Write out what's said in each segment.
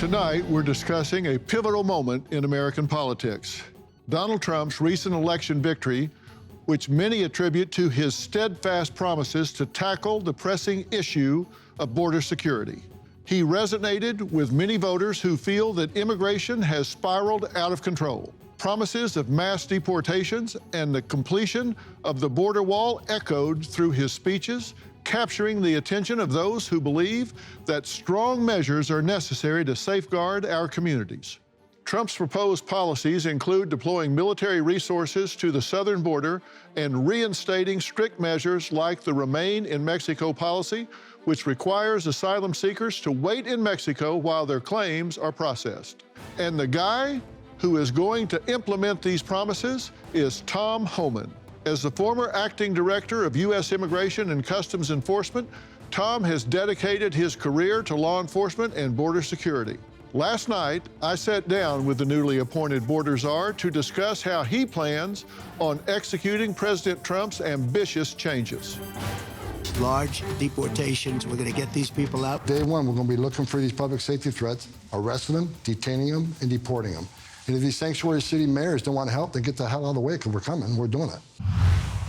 Tonight, we're discussing a pivotal moment in American politics. Donald Trump's recent election victory, which many attribute to his steadfast promises to tackle the pressing issue of border security. He resonated with many voters who feel that immigration has spiraled out of control. Promises of mass deportations and the completion of the border wall echoed through his speeches, capturing the attention of those who believe that strong measures are necessary to safeguard our communities. Trump's proposed policies include deploying military resources to the southern border and reinstating strict measures like the Remain in Mexico policy, which requires asylum seekers to wait in Mexico while their claims are processed. And the guy who is going to implement these promises is Tom Homan. As the former acting director of U.S. Immigration and Customs Enforcement, Tom has dedicated his career to law enforcement and border security. Last night, I sat down with the newly appointed border czar to discuss how he plans on executing President Trump's ambitious changes. Large deportations. We're going to get these people out. Day one, we're going to be looking for these public safety threats, arresting them, detaining them, and deporting them. And if these sanctuary city mayors don't want to help, then get the hell out of the way, because we're coming, we're doing it.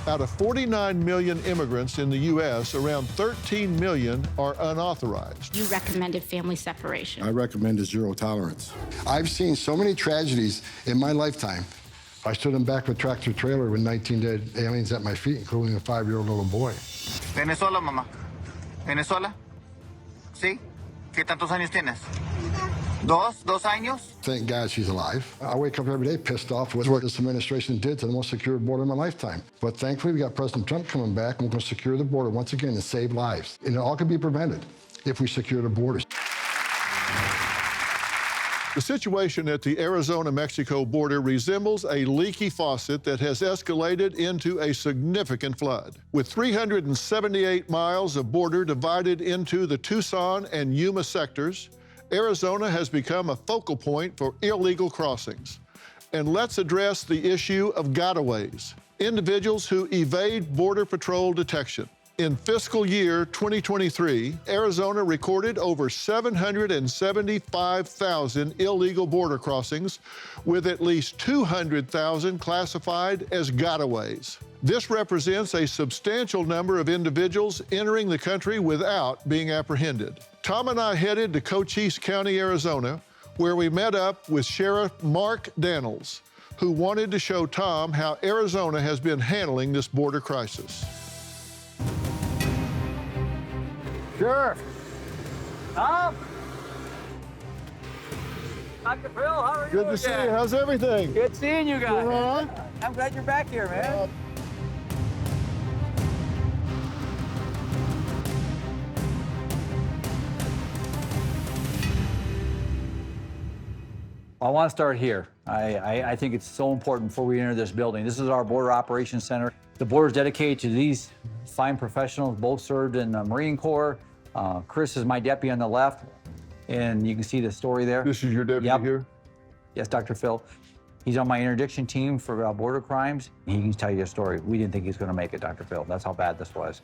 Out of 49 million immigrants in the U.S., around 13 million are unauthorized. You recommended family separation. I recommend a zero tolerance. I've seen so many tragedies in my lifetime. I stood in back of a tractor trailer with 19 dead aliens at my feet, including a 5-year-old little boy. Venezuela, mamá. Venezuela? ¿Sí? ¿Qué tantos años tienes? ¿Dos años? Thank God she's alive. I wake up every day pissed off with what this administration did to the most secure border in my lifetime. But thankfully, we got President Trump coming back, and we're going to secure the border once again and save lives. And it all can be prevented if we secure the borders. The situation at the Arizona-Mexico border resembles a leaky faucet that has escalated into a significant flood. With 378 miles of border divided into the Tucson and Yuma sectors, Arizona has become a focal point for illegal crossings. And let's address the issue of gotaways, individuals who evade Border Patrol detection. In fiscal year 2023, Arizona recorded over 775,000 illegal border crossings, with at least 200,000 classified as gotaways. This represents a substantial number of individuals entering the country without being apprehended. Tom and I headed to Cochise County, Arizona, where we met up with Sheriff Mark Daniels, who wanted to show Tom how Arizona has been handling this border crisis. Sheriff. Tom? Dr. Phil, how are you? Good to see you. How's everything? Good seeing you guys. Uh-huh. I'm glad you're back here, man. I want to start here. I think it's so important before we enter this building. This is our Border Operations Center. The border is dedicated to these fine professionals, both served in the Marine Corps. Chris is my deputy on the left, and you can see the story there. This is your deputy here? Yes, Dr. Phil. He's on my interdiction team for border crimes. He can tell you a story. We didn't think he was going to make it, Dr. Phil. That's how bad this was.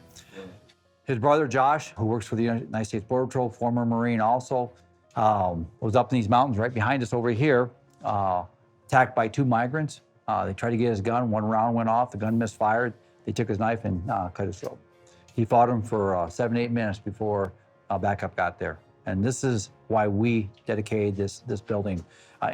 His brother, Josh, who works for the United States Border Patrol, former Marine also, was up in these mountains right behind us over here, attacked by 2 migrants. They tried to get his gun. 1 round went off. The gun misfired. They took his knife and cut his throat. He fought him for 7 to 8 minutes before backup got there. And this is why we dedicated this building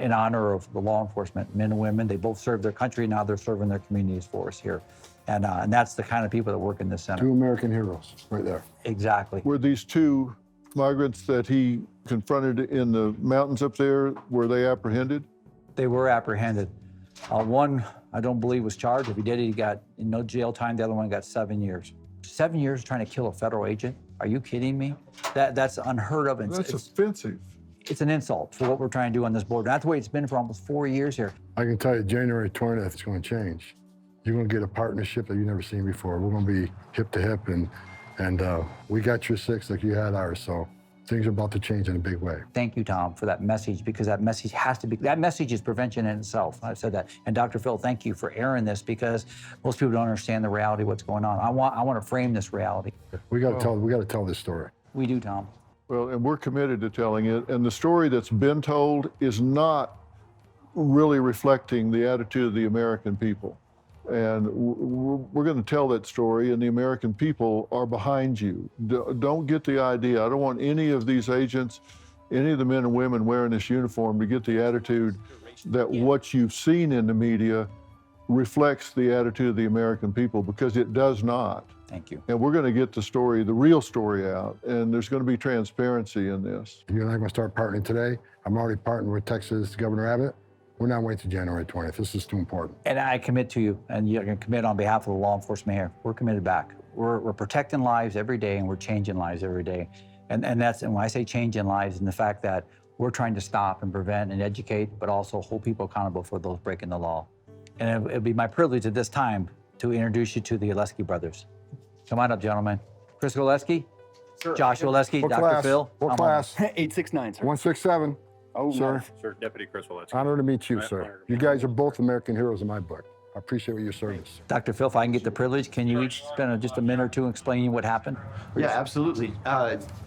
in honor of the law enforcement men and women. They both served their country. Now they're serving their communities for us here. And that's the kind of people that work in this center. 2 American heroes right there. Exactly. Were these 2 migrants that he confronted in the mountains up there, were they apprehended? They were apprehended. One, I don't believe, was charged. If he did, he got no jail time. The other one got 7 years. 7 years trying to kill a federal agent? Are you kidding me? That's unheard of. That's offensive. It's an insult for what we're trying to do on this board. That's the way it's been for almost 4 years here. I can tell you, January 20th, it's going to change. You're going to get a partnership that you've never seen before. We're going to be hip to hip, and we got your 6 like you had ours, so things are about to change in a big way. Thank you, Tom, for that message, because that message has to be, that message is prevention in itself. I've said that. And Dr. Phil, thank you for airing this, because most people don't understand the reality of what's going on. I want to frame this reality. We got to tell this story. We do, Tom. Well, and we're committed to telling it. And the story that's been told is not really reflecting the attitude of the American people. And we're going to tell that story, and the American people are behind you. Don't get the idea. I don't want any of these agents, any of the men and women wearing this uniform to get the attitude that what you've seen in the media reflects the attitude of the American people, because it does not. Thank you. And we're going to get the story, the real story out, and there's going to be transparency in this. You and I are going to start partnering today. I'm already partnering with Texas Governor Abbott. We're not waiting to January 20th. This is too important. And I commit to you, and you're going to commit on behalf of the law enforcement here. We're committed back. We're protecting lives every day, and we're changing lives every day. And when I say changing lives, and the fact that we're trying to stop and prevent and educate, but also hold people accountable for those breaking the law. And it'll be my privilege at this time to introduce you to the Oleski brothers. Come on up, gentlemen. Chris Oleski, Joshua Oleski, What Dr. class? Phil. What class? 869, sir. 167. Oh, Sir. Sir, Deputy Chris Willets. Honor to meet you, Honor sir. to meet You guys are both American heroes in my book. I appreciate your service. Dr. Phil, if I can get the privilege, can you each spend just a minute or two explaining what happened? Yeah, absolutely.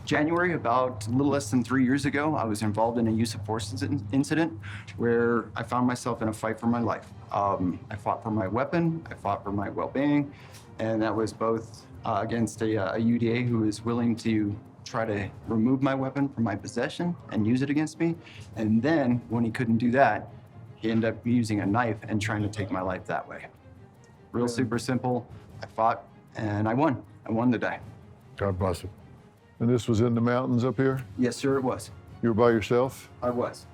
January, about a little less than 3 years ago, I was involved in a use of force incident where I found myself in a fight for my life. I fought for my weapon, I fought for my well-being, and that was both against a UDA who was willing to try to remove my weapon from my possession and use it against me. And then, when he couldn't do that, he ended up using a knife and trying to take my life that way. Real super simple. I fought and I won. I won the day. God bless you. And this was in the mountains up here? Yes, sir, it was. You were by yourself? I was.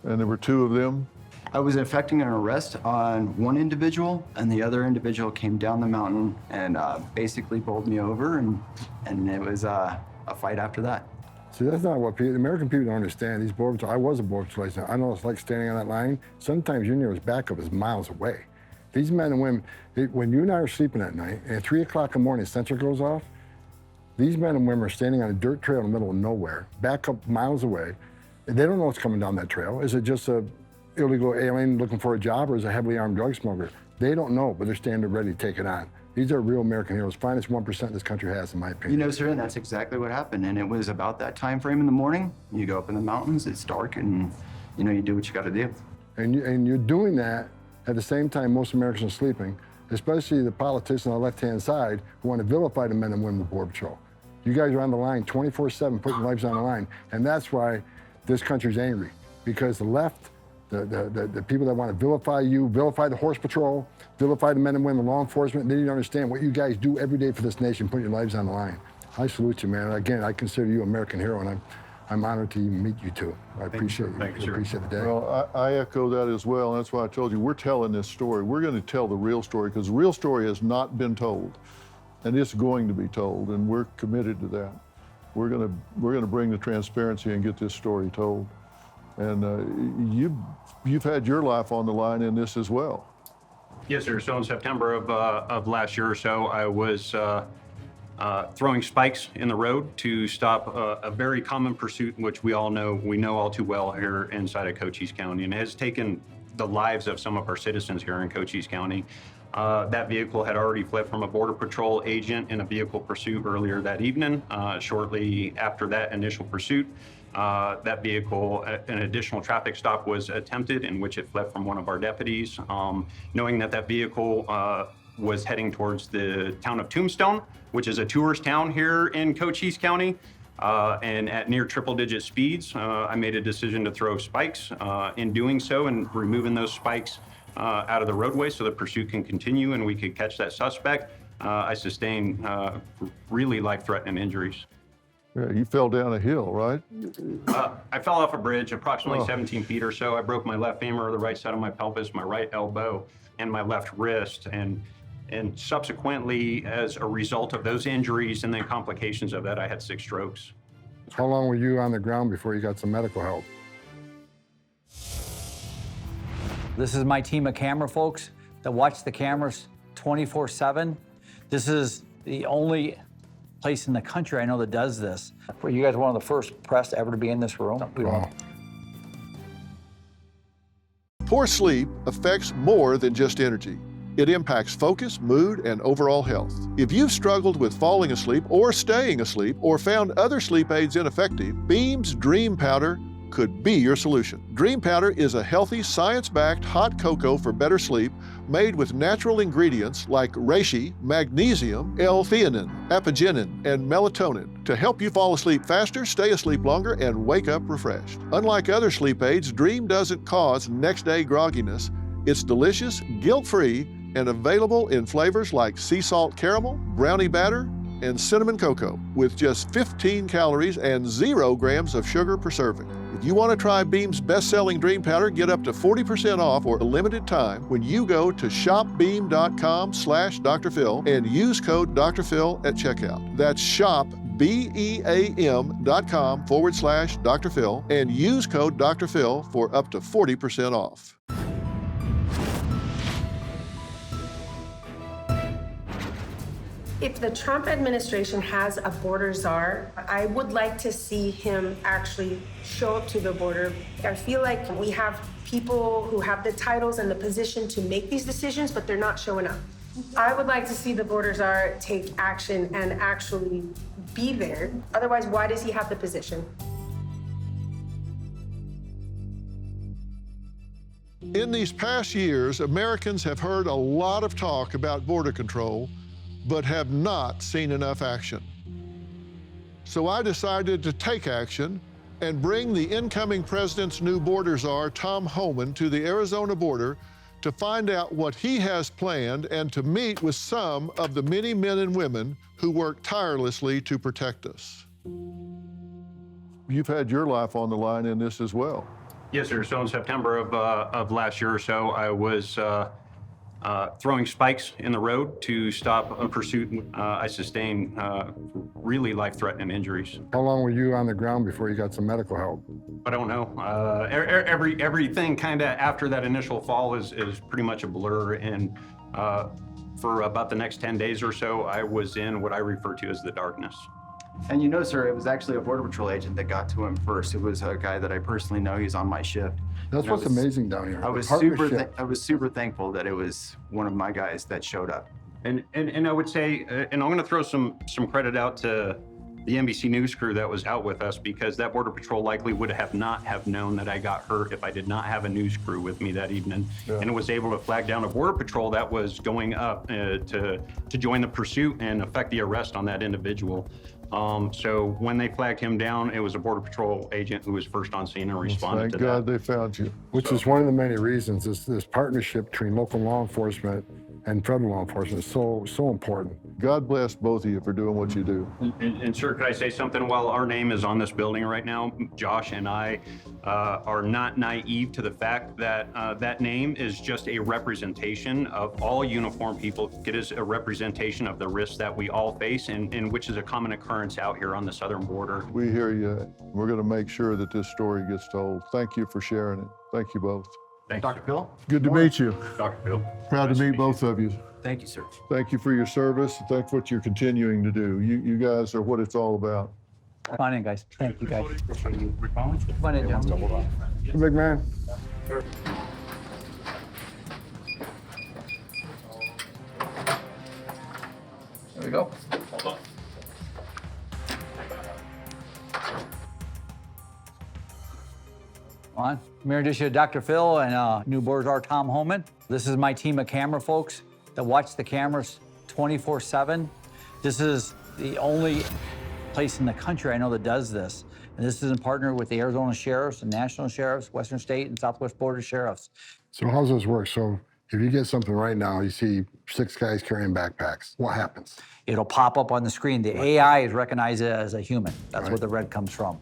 And there were two of them? I was effecting an arrest on one individual, and the other individual came down the mountain and basically bowled me over, and it was a fight after that. See, that's not what people, the American people don't understand. These border patrol, I was a border patrol agent. I know what it's like standing on that line. Sometimes your nearest backup is miles away. These men and women, when you and I are sleeping at night, and at 3 o'clock in the morning, sensor goes off, these men and women are standing on a dirt trail in the middle of nowhere, backup miles away, and they don't know what's coming down that trail. Is it just a illegal alien looking for a job, or is it a heavily armed drug smuggler? They don't know, but they're standing ready to take it on. These are real American heroes, finest 1% this country has, in my opinion. You know, sir, and that's exactly what happened. And it was about that time frame in the morning. You go up in the mountains, it's dark, and you do what you got to do. And you're doing that at the same time most Americans are sleeping, especially the politicians on the left-hand side who want to vilify the men and women of the Border Patrol. You guys are on the line 24/7, putting lives on the line, and that's why this country's angry, because the left, the people that want to vilify you, vilify the Horse Patrol, vilify the men and women of law enforcement, they need to understand what you guys do every day for this nation, putting your lives on the line. I salute you, man. Again, I consider you an American hero, and I'm honored to even meet you two. I appreciate you. Thank you, sir. Appreciate the day. Well, I echo that as well, and that's why I told you we're telling this story. We're going to tell the real story, because the real story has not been told, and it's going to be told, and we're committed to that. We're going to bring the transparency and get this story told. And you've had your life on the line in this as well. Yes, sir. So in September of last year or so, I was throwing spikes in the road to stop a very common pursuit, which we know all too well here inside of Cochise County, and it has taken the lives of some of our citizens here in Cochise County. That vehicle had already fled from a Border Patrol agent in a vehicle pursuit earlier that evening. Shortly after that initial pursuit, that vehicle, an additional traffic stop was attempted in which it fled from one of our deputies. Knowing that vehicle was heading towards the town of Tombstone, which is a tourist town here in Cochise County, and at near triple-digit speeds, I made a decision to throw spikes. In doing so and removing those spikes out of the roadway so the pursuit can continue and we could catch that suspect, I sustained really life-threatening injuries. Yeah, you fell down a hill, right? I fell off a bridge approximately 17 feet or so. I broke my left femur, the right side of my pelvis, my right elbow, and my left wrist. And subsequently, as a result of those injuries and then complications of that, I had 6 strokes. How long were you on the ground before you got some medical help? This is my team of camera folks that watch the cameras 24/7. This is the only place in the country I know that does this. You guys are one of the first press ever to be in this room. Wow. Poor sleep affects more than just energy. It impacts focus, mood, and overall health. If you've struggled with falling asleep or staying asleep or found other sleep aids ineffective, Beam's Dream Powder could be your solution. Dream Powder is a healthy, science-backed hot cocoa for better sleep made with natural ingredients like reishi, magnesium, L-theanine, apigenin, and melatonin to help you fall asleep faster, stay asleep longer, and wake up refreshed. Unlike other sleep aids, Dream doesn't cause next-day grogginess. It's delicious, guilt-free, and available in flavors like sea salt caramel, brownie batter, and cinnamon cocoa with just 15 calories and 0 grams of sugar per serving. If you want to try Beam's best-selling Dream Powder, get up to 40% off for a limited time when you go to shopbeam.com/Dr. Phil and use code Dr. Phil at checkout. That's shopbeam.com/Dr. Phil and use code Dr. Phil for up to 40% off. If the Trump administration has a border czar, I would like to see him actually show up to the border. I feel like we have people who have the titles and the position to make these decisions, but they're not showing up. I would like to see the border czar take action and actually be there. Otherwise, why does he have the position? In these past years, Americans have heard a lot of talk about border control, but have not seen enough action. So I decided to take action and bring the incoming president's new border czar, Tom Homan, to the Arizona border to find out what he has planned and to meet with some of the many men and women who work tirelessly to protect us. You've had your life on the line in this as well. Yes, sir. So in September of last year or so, I was throwing spikes in the road to stop a pursuit. I sustained really life-threatening injuries. How long were you on the ground before you got some medical help? I don't know. Everything kind of after that initial fall is pretty much a blur. And for about the next 10 days or so, I was in what I refer to as the darkness. And you know, sir, it was actually a Border Patrol agent that got to him first. It was a guy that I personally know. He's on my shift. That's what's amazing down here. I was super thankful that it was one of my guys that showed up. And I would say, and I'm going to throw some credit out to the NBC News crew that was out with us, because that Border Patrol likely would not have known that I got hurt if I did not have a news crew with me that evening, and was able to flag down a Border Patrol that was going up to join the pursuit and effect the arrest on that individual. So when they flagged him down, it was a Border Patrol agent who was first on scene and responded to that. Thank God they found you. Which is one of the many reasons this partnership between local law enforcement and federal law enforcement is so important. God bless both of you for doing what you do. And sir, could I say something? While our name is on this building right now, Josh and I are not naive to the fact that that name is just a representation of all uniformed people. It is a representation of the risks that we all face, and which is a common occurrence out here on the southern border. We hear you. We're going to make sure that this story gets told. Thank you for sharing it. Thank you both. Thanks, Dr. Phil? Good to meet you. Dr. Phil. Proud to meet both of you. Thank you, sir. Thank you for your service. Thank you for what you're continuing to do. You guys are what it's all about. Come on in, guys. Thank you, guys. Come on in, John. Hey, big man. There we go. On. I'm here to introduce you to Dr. Phil and new border czar Tom Homan. This is my team of camera folks that watch the cameras 24/7. This is the only place in the country I know that does this. And this is in partner with the Arizona Sheriffs and National Sheriffs, Western State and Southwest Border Sheriffs. So how's this work? So if you get something right now, you see 6 guys carrying backpacks, what happens? It'll pop up on the screen. The AI is recognized as a human. That's where the red comes from.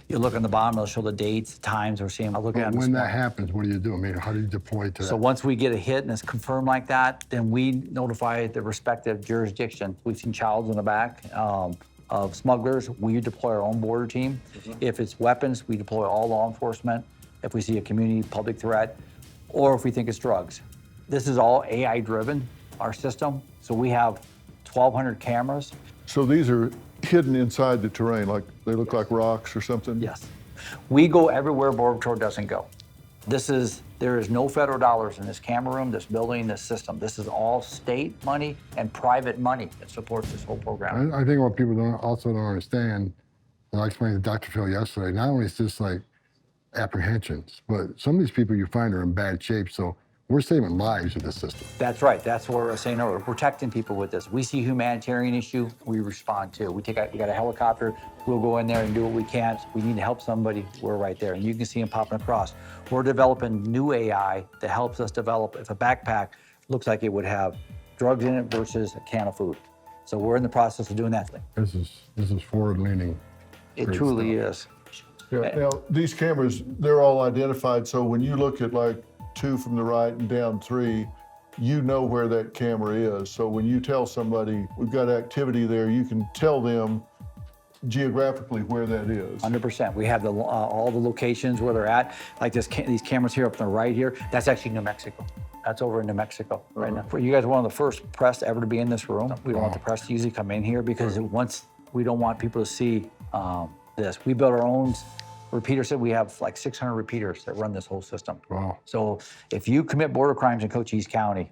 You look on the bottom, it'll show the dates, the times we're seeing. I'll look at them. When that happens, what do you do? I mean, how do you deploy to that? So once we get a hit and it's confirmed like that, then we notify the respective jurisdiction. We've seen childs in the back of smugglers. We deploy our own border team. If it's weapons, we deploy all law enforcement. If we see a community public threat, or if we think it's drugs. This is all AI driven, our system. So we have 1,200 cameras. So these are hidden inside the terrain, like they look like rocks or something? Yes. We go everywhere Border Patrol doesn't go. There is no federal dollars in this camera room, this building, this system. This is all state money and private money that supports this whole program. I think what people also don't understand, and I explained to Dr. Phil yesterday, not only is this like apprehensions, but some of these people you find are in bad shape, so we're saving lives with this system. That's right. That's what we're saying. We're protecting people with this. We see humanitarian issue, we respond to. We got a helicopter. We'll go in there and do what we can. We need to help somebody. We're right there, and you can see them popping across. We're developing new AI that helps us develop if a backpack looks like it would have drugs in it versus a can of food. So we're in the process of doing that thing. This is forward-leaning. It truly is. Yeah, now, these cameras, they're all identified, so when you look at like 2 from the right and down 3, you know where that camera is. So when you tell somebody we've got activity there, you can tell them geographically where that is. 100%. We have all the locations where they're at. Like these cameras here up on the right here, that's actually New Mexico. That's over in New Mexico right now. You guys are one of the first press ever to be in this room. We don't want the press to usually come in here because we don't want people to see this. We built our own repeater set. We have like 600 repeaters that run this whole system. Wow. So if you commit border crimes in Cochise County,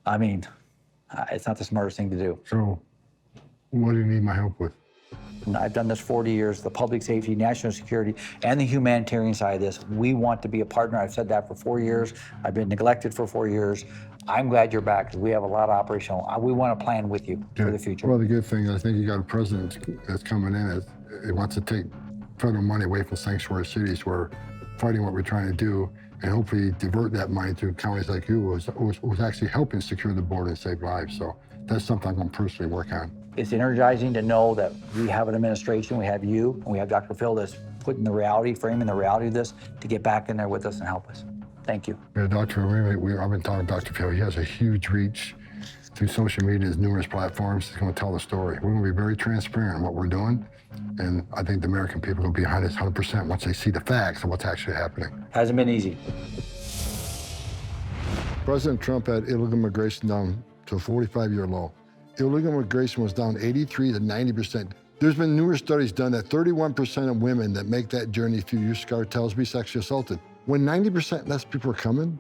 I mean, it's not the smartest thing to do. So what do you need my help with? I've done this 40 years, the public safety, national security, and the humanitarian side of this. We want to be a partner. I've said that for 4 years. I've been neglected for 4 years. I'm glad you're back because we have a lot of operational. We want to plan with you for the future. Well, the good thing is I think you got a president that's coming in. It wants to take federal money away from sanctuary cities. We're fighting what we're trying to do and hopefully divert that money to counties like you who's actually helping secure the border and save lives. So that's something I'm going to personally work on. It's energizing to know that we have an administration, we have you, and we have Dr. Phil that's putting the reality, framing the reality of this to get back in there with us and help us. Thank you. Yeah, Dr. I've been talking to Dr. Phil. He has a huge reach through social media, his numerous platforms. He's going to tell the story. We're going to be very transparent in what we're doing. And I think the American people will be behind us 100% once they see the facts of what's actually happening. Hasn't been easy. President Trump had illegal immigration down to a 45-year low. Illegal immigration was down 83 to 90%. There's been numerous studies done that 31% of women that make that journey through use cartels be sexually assaulted. When 90% less people are coming,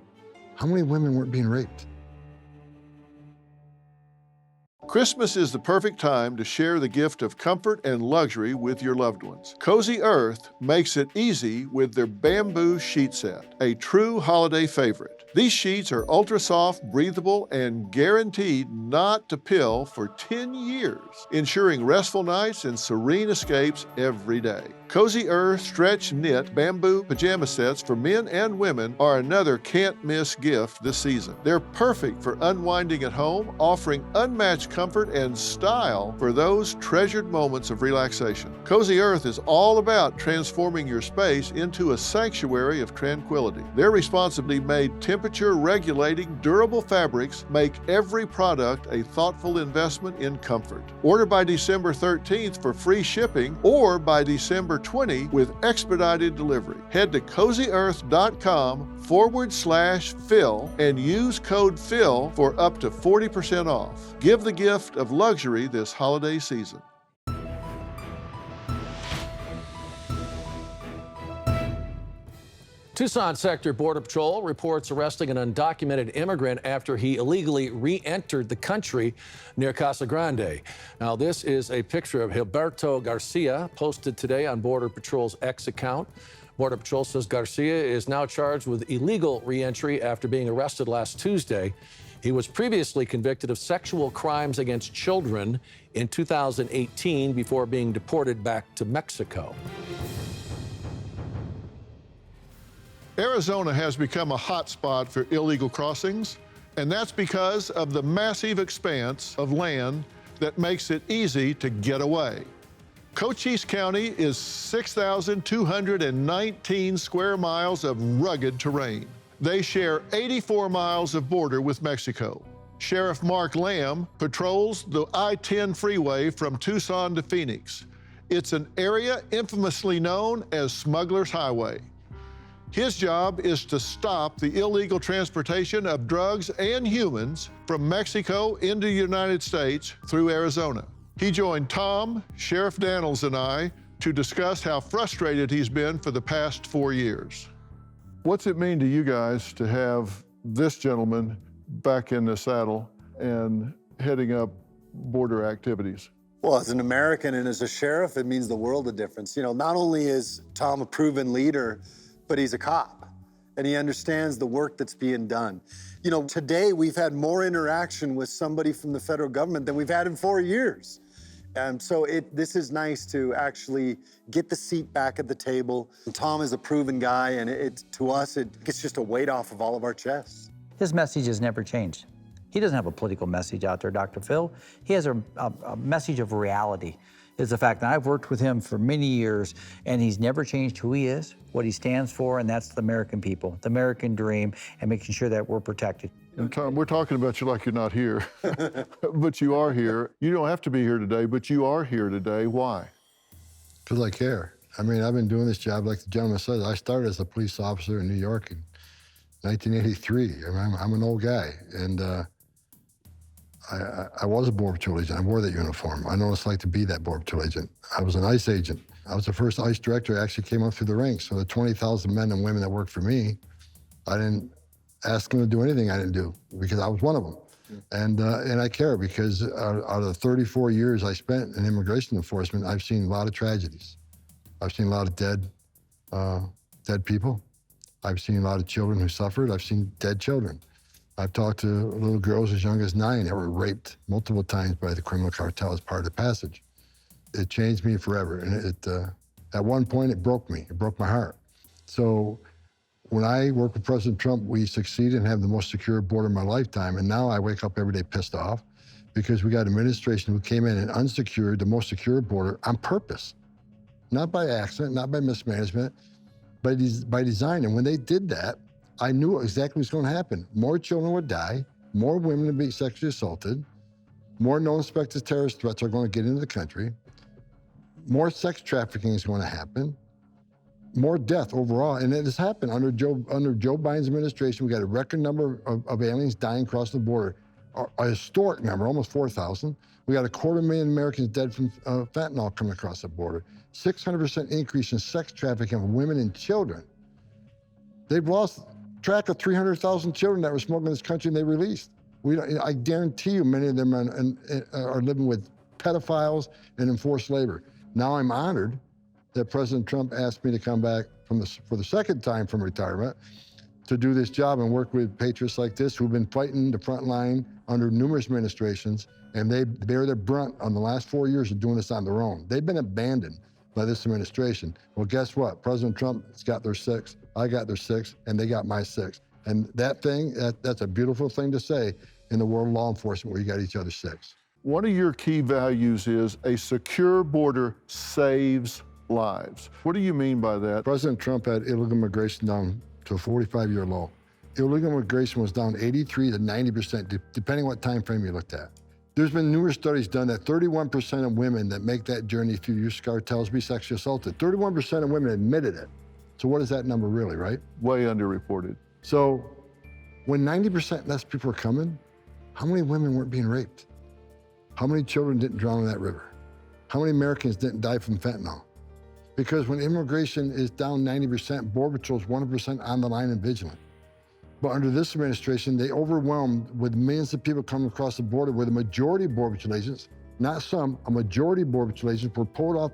how many women weren't being raped? Christmas is the perfect time to share the gift of comfort and luxury with your loved ones. Cozy Earth makes it easy with their bamboo sheet set, a true holiday favorite. These sheets are ultra soft, breathable, and guaranteed not to pill for 10 years, ensuring restful nights and serene escapes every day. Cozy Earth stretch knit bamboo pajama sets for men and women are another can't-miss gift this season. They're perfect for unwinding at home, offering unmatched comfort and style for those treasured moments of relaxation. Cozy Earth is all about transforming your space into a sanctuary of tranquility. Their responsibly made temperature-regulating, durable fabrics make every product a thoughtful investment in comfort. Order by December 13th for free shipping or by December 20 with expedited delivery. Head to CozyEarth.com/Phil and use code PHIL for up to 40% off. Give the gift of luxury this holiday season. Tucson Sector Border Patrol reports arresting an undocumented immigrant after he illegally re-entered the country near Casa Grande. Now, this is a picture of Gilberto Garcia posted today on Border Patrol's X account. Border Patrol says Garcia is now charged with illegal re-entry after being arrested last Tuesday. He was previously convicted of sexual crimes against children in 2018 before being deported back to Mexico. Arizona has become a hotspot for illegal crossings, and that's because of the massive expanse of land that makes it easy to get away. Cochise County is 6,219 square miles of rugged terrain. They share 84 miles of border with Mexico. Sheriff Mark Lamb patrols the I-10 freeway from Tucson to Phoenix. It's an area infamously known as Smuggler's Highway. His job is to stop the illegal transportation of drugs and humans from Mexico into the United States through Arizona. He joined Tom, Sheriff Daniels, and I to discuss how frustrated he's been for the past 4 years. What's it mean to you guys to have this gentleman back in the saddle and heading up border activities? Well, as an American and as a sheriff, it means the world of difference. You know, not only is Tom a proven leader, but he's a cop, and he understands the work that's being done. You know, today we've had more interaction with somebody from the federal government than we've had in 4 years. So this is nice to actually get the seat back at the table. Tom is a proven guy, and to us, it's just a weight off of all of our chests. His message has never changed. He doesn't have a political message out there, Dr. Phil. He has a message of reality. It's the fact that I've worked with him for many years, and he's never changed who he is, what he stands for, and that's the American people, the American dream, and making sure that we're protected. And Tom, we're talking about you like you're not here, but you are here. You don't have to be here today, but you are here today. Why? Because I care. I mean, I've been doing this job, like the gentleman said. I started as a police officer in New York in 1983. I mean, I'm an old guy, and I was a Border Patrol agent. I wore that uniform. I know what it's like to be that Border Patrol agent. I was an ICE agent. I was the first ICE director who actually came up through the ranks. So the 20,000 men and women that worked for me, I didn't ask them to do anything I didn't do because I was one of them. And I care because out of the 34 years I spent in immigration enforcement, I've seen a lot of tragedies. I've seen a lot of dead people. I've seen a lot of children who suffered. I've seen dead children. I've talked to little girls as young as 9 that were raped multiple times by the criminal cartel as part of the passage. It changed me forever. And at one point, it broke me. It broke my heart. So when I worked with President Trump, we succeeded in having the most secure border in my lifetime. And now I wake up every day pissed off because we got an administration who came in and unsecured the most secure border on purpose. Not by accident, not by mismanagement, but by design. And when they did that, I knew exactly what was going to happen. More children would die, more women would be sexually assaulted, more known suspected terrorist threats are going to get into the country, more sex trafficking is going to happen, more death overall, and it has happened under Joe Biden's administration. We got a record number of aliens dying across the border, a historic number, almost 4,000. We got 250,000 Americans dead from fentanyl coming across the border. 600% increase in sex trafficking of women and children. They've lost track of 300,000 children that were smoking in this country and they released. I guarantee you many of them are living with pedophiles and enforced labor. Now I'm honored that President Trump asked me to come back for the second time from retirement to do this job and work with patriots like this who've been fighting the front line under numerous administrations, and they bear the brunt on the last 4 years of doing this on their own. They've been abandoned by this administration. Well, guess what? President Trump's got their 6, I got their 6, and they got my 6. And that's a beautiful thing to say in the world of law enforcement where you got each other's 6. One of your key values is a secure border saves lives. What do you mean by that? President Trump had illegal immigration down to a 45-year low. Illegal immigration was down 83 to 90%, depending what time frame you looked at. There's been numerous studies done that 31% of women that make that journey through youth cartels be sexually assaulted. 31% of women admitted it. So what is that number really, right? Way underreported. So when 90% less people are coming, how many women weren't being raped? How many children didn't drown in that river? How many Americans didn't die from fentanyl? Because when immigration is down 90%, Border Patrol is 100% on the line and vigilant. But under this administration, they overwhelmed with millions of people coming across the border where the majority of Border Patrol agents, not some, a majority of Border Patrol agents were pulled off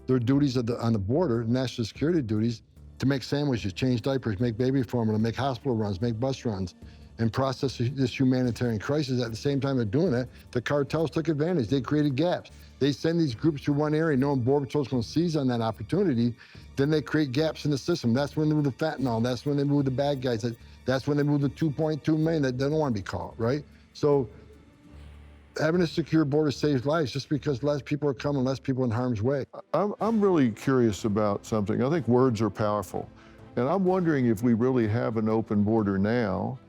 their duties on the border, national security duties, to make sandwiches, change diapers, make baby formula, make hospital runs, make bus runs, and process this humanitarian crisis. At the same time they're doing it, the cartels took advantage. They created gaps. They send these groups through one area knowing Border Patrol's going to seize on that opportunity. Then they create gaps in the system. That's when they move the fentanyl. That's when they move the bad guys. That's when they move the 2.2 million that don't want to be caught, right? So having a secure border saves lives just because less people are coming, less people in harm's way. I'm really curious about something. I think words are powerful. And I'm wondering if we really have an open border now,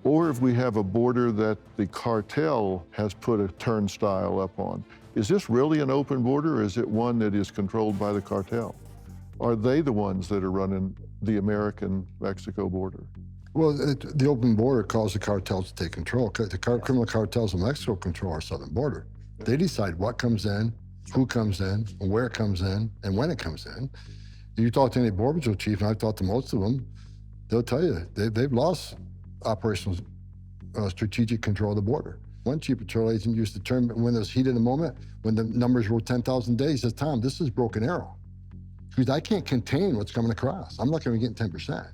or if we have a border that the cartel has put a turnstile up on. Is this really an open border, or is it one that is controlled by the cartel? Are they the ones that are running the American-Mexico border? Well, the open border calls the cartels to take control. The criminal cartels in Mexico control our southern border. They decide what comes in, who comes in, and where it comes in, and when it comes in. You talk to any Border Patrol chief, and I've talked to most of them, they'll tell you they've lost operational strategic control of the border. One chief patrol agent used the term when there was heat in the moment, when the numbers were 10,000 days, he says, Tom, this is broken arrow. Because I can't contain what's coming across. I'm not gonna get 10%.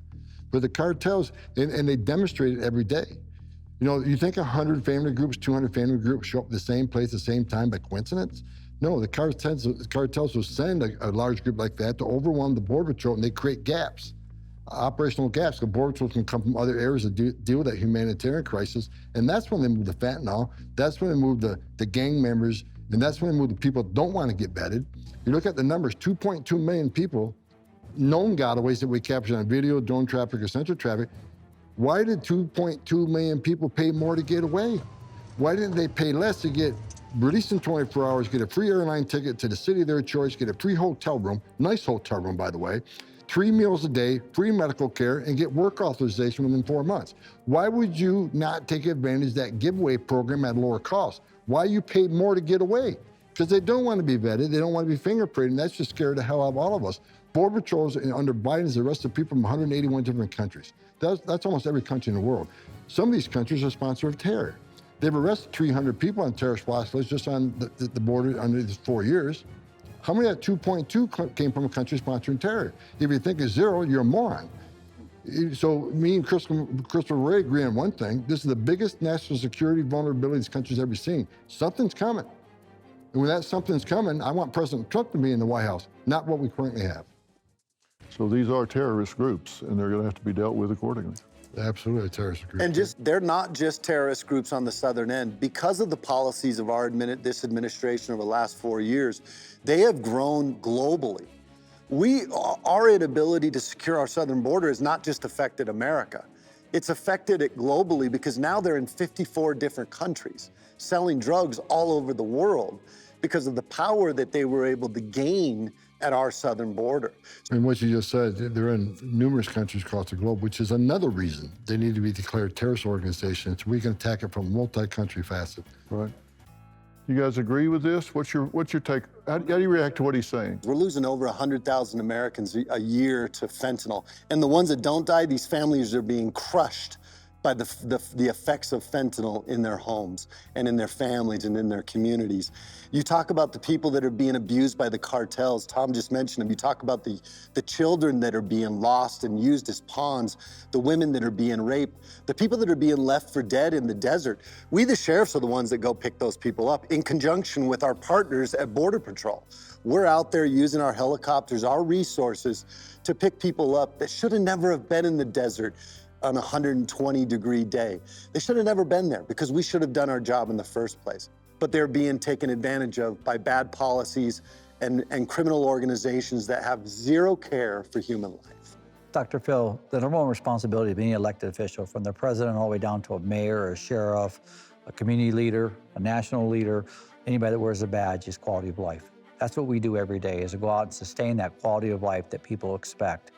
But the cartels, and they demonstrate it every day. You know, you think 100 family groups, 200 family groups show up at the same place at the same time by coincidence? No, the cartels will send a large group like that to overwhelm the Border Patrol, and they create gaps, operational gaps. The Border Patrol can come from other areas to deal with that humanitarian crisis, and that's when they move the fentanyl, that's when they move the gang members, and that's when they move the people that don't want to get vetted. You look at the numbers, 2.2 million people, known gotaways that we captured on video, drone traffic, or sensor traffic. Why did 2.2 million people pay more to get away? Why didn't they pay less to get released in 24 hours, get a free airline ticket to the city of their choice, get a free hotel room, nice hotel room, by the way, 3 meals a day, free medical care, and get work authorization within 4 months? Why would you not take advantage of that giveaway program at lower cost? Why you paid more to get away? Because they don't want to be vetted, they don't want to be fingerprinted, and that's just scared the hell out of all of us. Border Patrols under Biden has arrested people from 181 different countries. That's almost every country in the world. Some of these countries are sponsors of terror. They've arrested 300 people on terrorist watch lists just on the border under these 4 years. How many of that 2.2 came from a country sponsoring terror? If you think it's zero, you're a moron. So me and Christopher Wray agree on one thing. This is the biggest national security vulnerability this country's ever seen. Something's coming. And when that something's coming, I want President Trump to be in the White House, not what we currently have. So these are terrorist groups, and they're going to have to be dealt with accordingly. Absolutely, a terrorist group. And they're not just terrorist groups on the southern end. Because of the policies of this administration over the last 4 years, they have grown globally. Our inability to secure our southern border has not just affected America. It's affected it globally because now they're in 54 different countries, selling drugs all over the world because of the power that they were able to gain at our southern border. And what you just said, they're in numerous countries across the globe, which is another reason they need to be declared terrorist organizations. We can attack it from a multi-country facet. Right. You guys agree with this? What's your take? How do you react to what he's saying? We're losing over 100,000 Americans a year to fentanyl. And the ones that don't die, these families are being crushed by the effects of fentanyl in their homes and in their families and in their communities. You talk about the people that are being abused by the cartels. Tom just mentioned them. You talk about the children that are being lost and used as pawns, the women that are being raped, the people that are being left for dead in the desert. We, the sheriffs, are the ones that go pick those people up in conjunction with our partners at Border Patrol. We're out there using our helicopters, our resources to pick people up that should have never have been in the desert on a 120-degree day. They should have never been there because we should have done our job in the first place. But they're being taken advantage of by bad policies and criminal organizations that have zero care for human life. Dr. Phil, the number one responsibility of any elected official, from the president all the way down to a mayor, a sheriff, a community leader, a national leader, anybody that wears a badge, is quality of life. That's what we do every day, is to go out and sustain that quality of life that people expect.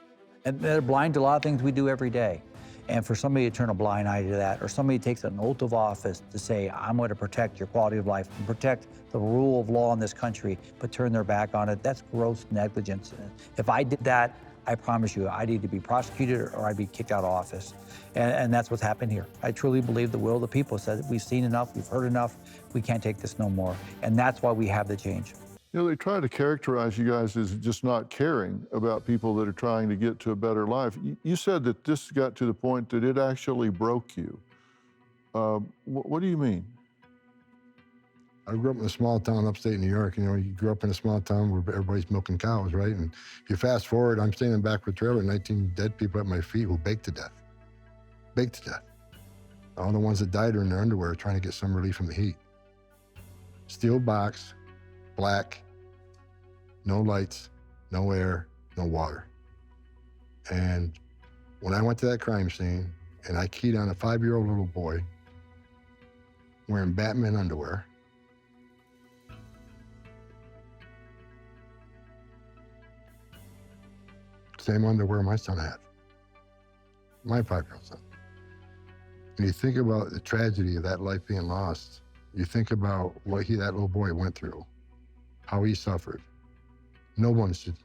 And they're blind to a lot of things we do every day. And for somebody to turn a blind eye to that, or somebody takes an oath of office to say, I'm going to protect your quality of life and protect the rule of law in this country, but turn their back on it, that's gross negligence. If I did that, I promise you, I'd either be prosecuted or I'd be kicked out of office. And that's what's happened here. I truly believe the will of the people said, we've seen enough, we've heard enough, we can't take this no more. And that's why we have the change. You know, they try to characterize you guys as just not caring about people that are trying to get to a better life. You said that this got to the point that it actually broke you. What do you mean? I grew up in a small town upstate New York. You know, you grew up in a small town where everybody's milking cows, right? And if you fast forward, I'm standing in the back of a trailer, 19 dead people at my feet who baked to death. Baked to death. All the ones that died are in their underwear trying to get some relief from the heat. Steel box, black, no lights, no air, no water. And when I went to that crime scene and I keyed on a 5-year-old little boy wearing Batman underwear, same underwear my son had, my 5-year-old son. And you think about the tragedy of that life being lost, you think about what that little boy went through, how he suffered. No one should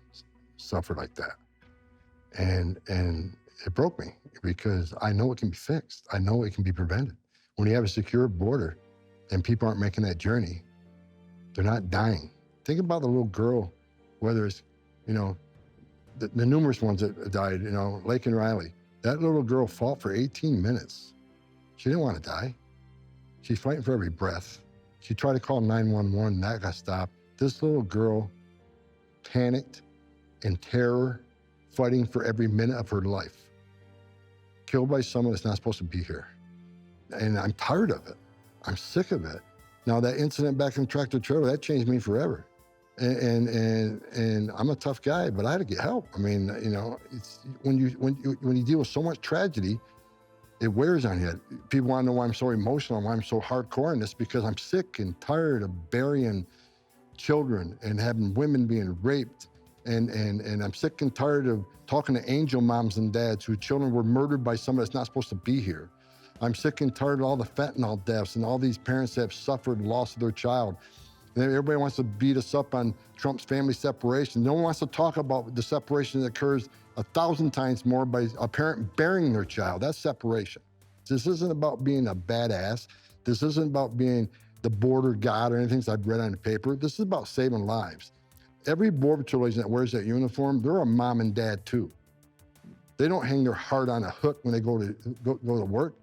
suffer like that. And it broke me because I know it can be fixed. I know it can be prevented. When you have a secure border and people aren't making that journey, they're not dying. Think about the little girl, whether it's, you know, the numerous ones that died, you know, Lake and Riley. That little girl fought for 18 minutes. She didn't want to die. She's fighting for every breath. She tried to call 911, and that got stopped. This little girl panicked in terror, fighting for every minute of her life. Killed by someone that's not supposed to be here. And I'm tired of it. I'm sick of it. Now, that incident back in the tractor trailer, that changed me forever. And I'm a tough guy, but I had to get help. I mean, you know, it's when you deal with so much tragedy, it wears on you. People want to know why I'm so emotional, why I'm so hardcore in this, because I'm sick and tired of burying children and having women being raped. And I'm sick and tired of talking to angel moms and dads whose children were murdered by somebody that's not supposed to be here. I'm sick and tired of all the fentanyl deaths and all these parents that have suffered loss of their child. And everybody wants to beat us up on Trump's family separation. No one wants to talk about the separation that occurs 1,000 times more by a parent burying their child. That's separation. This isn't about being a badass. This isn't about being the border god or anything I've read on the paper. This is about saving lives. Every Border Patrol agent that wears that uniform, they're a mom and dad too. They don't hang their heart on a hook when they go to work.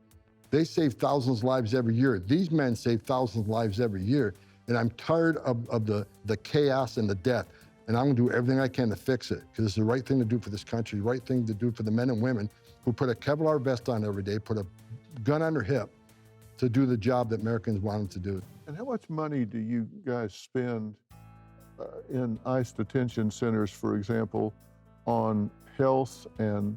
They save thousands of lives every year. These men save thousands of lives every year. And I'm tired of the chaos and the death. And I'm gonna do everything I can to fix it, because it's the right thing to do for this country, the right thing to do for the men and women who put a Kevlar vest on every day, put a gun on their hip to do the job that Americans want them to do. And how much money do you guys spend in ICE detention centers, for example, on health and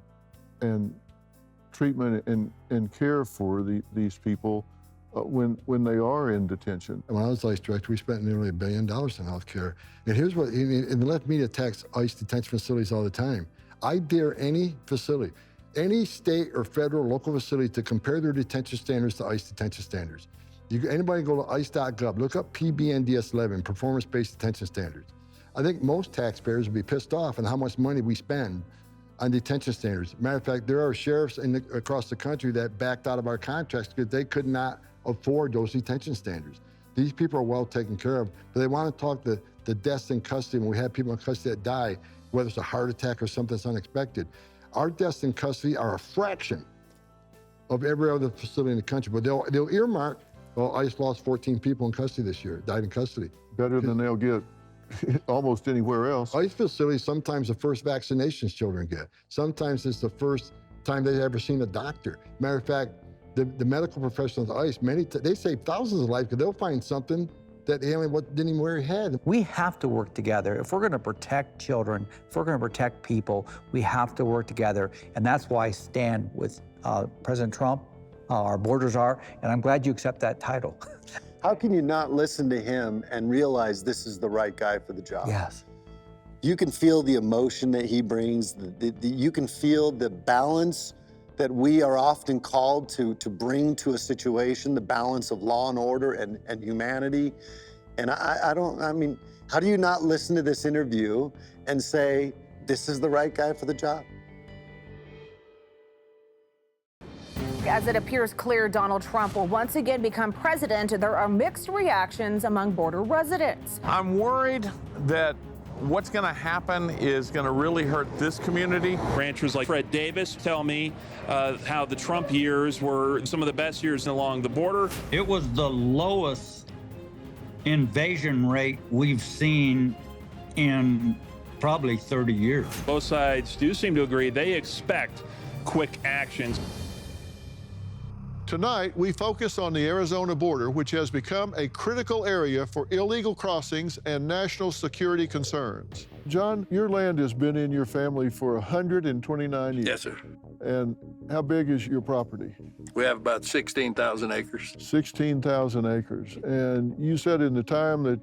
treatment and care for these people when they are in detention? When I was ICE director, we spent nearly $1 billion on health care. And here's what, and the left media attacks ICE detention facilities all the time. I dare any facility, any state or federal local facility to compare their detention standards to ICE detention standards. Anybody go to ice.gov, look up PBNDS 11, performance-based detention standards. I think most taxpayers would be pissed off on how much money we spend on detention standards. Matter of fact, there are sheriffs across the country that backed out of our contracts because they could not afford those detention standards. These people are well taken care of, but they want to talk the deaths in custody when we have people in custody that die, whether it's a heart attack or something that's unexpected. Our deaths in custody are a fraction of every other facility in the country, but they'll earmark, well, ICE lost 14 people in custody this year, died in custody. Better than they'll get almost anywhere else. ICE facilities, sometimes the first vaccinations children get. Sometimes it's the first time they've ever seen a doctor. Matter of fact, the medical professionals at ICE, they save thousands of lives because they'll find something that the alien didn't even wear his head. We have to work together. If we're going to protect children, if we're going to protect people, we have to work together. And that's why I stand with President Trump, our borders are, and I'm glad you accept that title. How can you not listen to him and realize this is the right guy for the job? Yes. You can feel the emotion that he brings. You can feel the balance that we are often called to bring to a situation, the balance of law and order and humanity. And I mean, how do you not listen to this interview and say, this is the right guy for the job? As it appears clear Donald Trump will once again become president, there are mixed reactions among border residents. I'm worried that what's going to happen is going to really hurt this community. Ranchers like Fred Davis tell me how the Trump years were some of the best years along the border. It was the lowest invasion rate we've seen in probably 30 years. Both sides do seem to agree they expect quick actions. Tonight, we focus on the Arizona border, which has become a critical area for illegal crossings and national security concerns. John, your land has been in your family for 129 years. Yes, sir. And how big is your property? We have about 16,000 acres. 16,000 acres. And you said in the time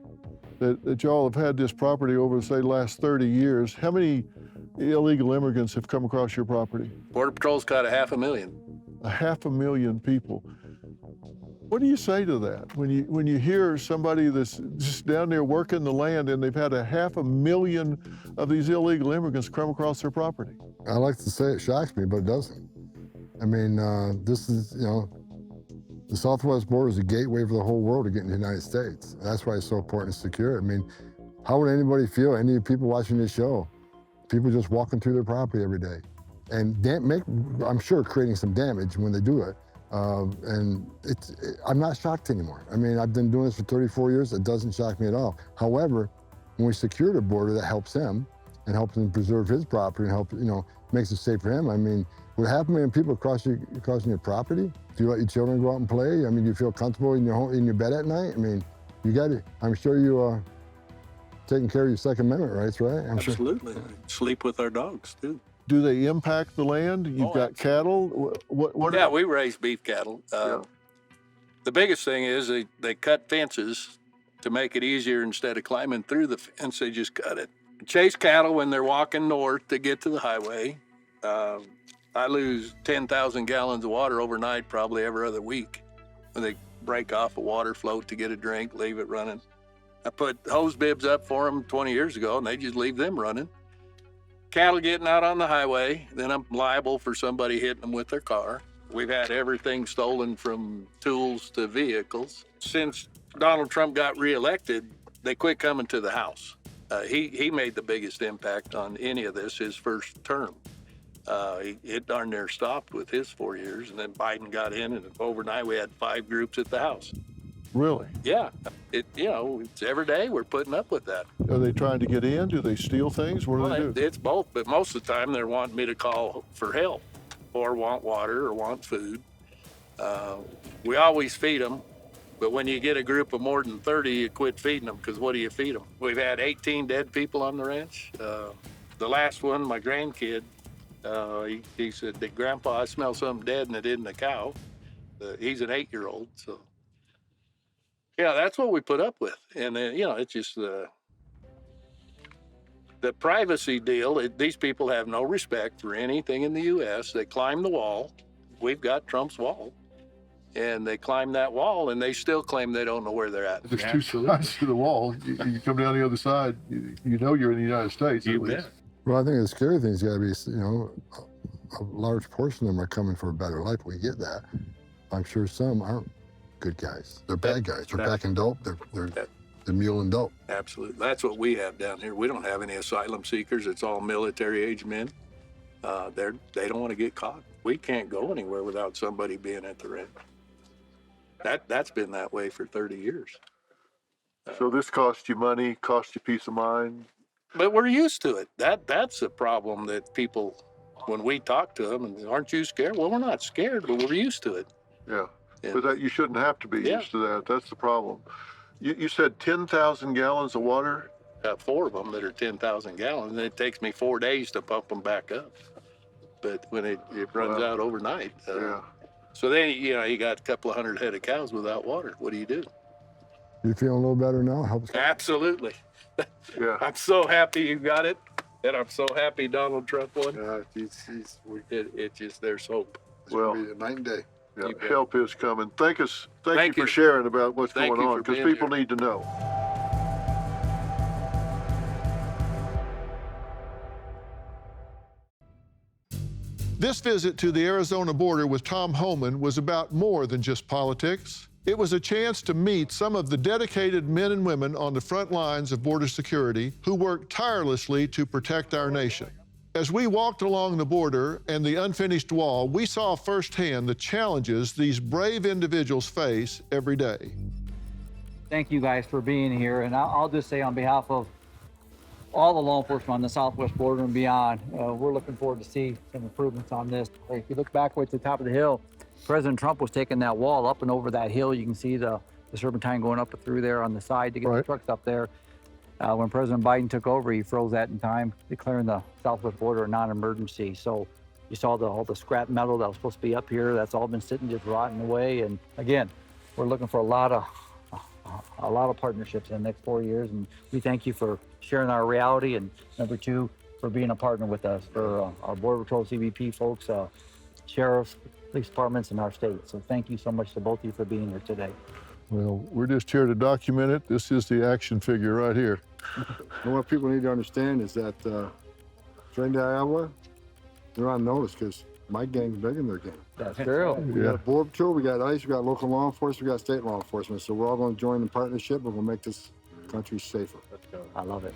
that y'all have had this property over, say, the last 30 years, how many illegal immigrants have come across your property? Border Patrol's got 500,000. 500,000 people. What do you say to that when you hear somebody that's just down there working the land and they've had 500,000 of these illegal immigrants come across their property? I like to say it shocks me, but it doesn't. I mean, this is, the southwest border is a gateway for the whole world to get into the United States. That's why it's so important to secure it. I mean, how would anybody feel, any people watching this show, people just walking through their property every day and I'm sure creating some damage when they do it. And I'm not shocked anymore. I mean, I've been doing this for 34 years. It doesn't shock me at all. However, when we secure the border, that helps him and helps him preserve his property and makes it safe for him. I mean, with 500,000 people crossing your property, do you let your children go out and play? I mean, do you feel comfortable in your bed at night? I mean, you got it. I'm sure you are taking care of your Second Amendment rights, right? Absolutely. Sure. Sleep with our dogs, too. Do they impact the land? You've got cattle. Yeah, we raise beef cattle. The biggest thing is they cut fences to make it easier. Instead of climbing through the fence, they just cut it. Chase cattle when they're walking north to get to the highway. I lose 10,000 gallons of water overnight probably every other week when they break off a water float to get a drink, leave it running. I put hose bibs up for them 20 years ago, and they just leave them running. Cattle getting out on the highway, then I'm liable for somebody hitting them with their car. We've had everything stolen from tools to vehicles. Since Donald Trump got reelected, they quit coming to the house. He made the biggest impact on any of this his first term. It darn near stopped with his 4 years, and then Biden got in, and overnight we had 5 groups at the house. Really? Yeah. It's every day we're putting up with that. Are they trying to get in? Do they steal things? What do they do? It's both, but most of the time they're wanting me to call for help or want water or want food. We always feed them, but when you get a group of more than 30, you quit feeding them, because what do you feed them? We've had 18 dead people on the ranch. The last one, my grandkid, he said, "Grandpa, I smell something dead and it isn't a cow." He's an 8-year-old, so. Yeah, that's what we put up with. And then, it's just the privacy deal. These people have no respect for anything in the U.S. They climb the wall. We've got Trump's wall. And they climb that wall, and they still claim they don't know where they're at. There's two sides to the wall. You come down the other side, you know you're in the United States, at least. Well, I think the scary thing's got to be, a large portion of them are coming for a better life. We get that. I'm sure some aren't good guys. They're bad guys. They're packing dope. They're muling dope. Absolutely. That's what we have down here. We don't have any asylum seekers. It's all military-age men. They don't want to get caught. We can't go anywhere without somebody being at the ranch. That's been that way for 30 years. So this costs you money, costs you peace of mind? But we're used to it. That's a problem that people, when we talk to them, and aren't you scared? Well, we're not scared, but we're used to it. Yeah. But you shouldn't have to be used to that. That's the problem. You said 10,000 gallons of water? Got 4 of them that are 10,000 gallons, and it takes me 4 days to pump them back up. But when it runs out overnight. So then, you got a couple of 100 head of cows without water. What do you do? You feeling a little better now? Helps. Absolutely. Yeah. I'm so happy you got it, and I'm so happy Donald Trump won. It's just, there's hope. Well, It'll be a night and day. Yeah, help is coming. Thank you for sharing about what's going on, because people need to know. This visit to the Arizona border with Tom Homan was about more than just politics. It was a chance to meet some of the dedicated men and women on the front lines of border security who work tirelessly to protect our nation. As we walked along the border and the unfinished wall, we saw firsthand the challenges these brave individuals face every day. Thank you guys for being here. And I'll just say on behalf of all the law enforcement on the southwest border and beyond, we're looking forward to see some improvements on this. If you look back at the top of the hill, President Trump was taking that wall up and over that hill. You can see the serpentine going up and through there on the side to get the trucks up there. When President Biden took over, he froze that in time, declaring the southwest border a non-emergency. So you saw all the scrap metal that was supposed to be up here. That's all been sitting just rotting away. And again, we're looking for a lot of partnerships in the next 4 years. And we thank you for sharing our reality. And number 2, for being a partner with us, for our Border Patrol CBP folks, sheriffs, police departments in our state. So thank you so much to both of you for being here today. Well, we're just here to document it. This is the action figure right here. And what people need to understand is that Trinidad, Iowa, they're on notice because my gang's bigger than their gang. That's true. We got Border Patrol, we got ICE, we got local law enforcement, we got state law enforcement. So we're all going to join in partnership and we'll make this country safer. I love it.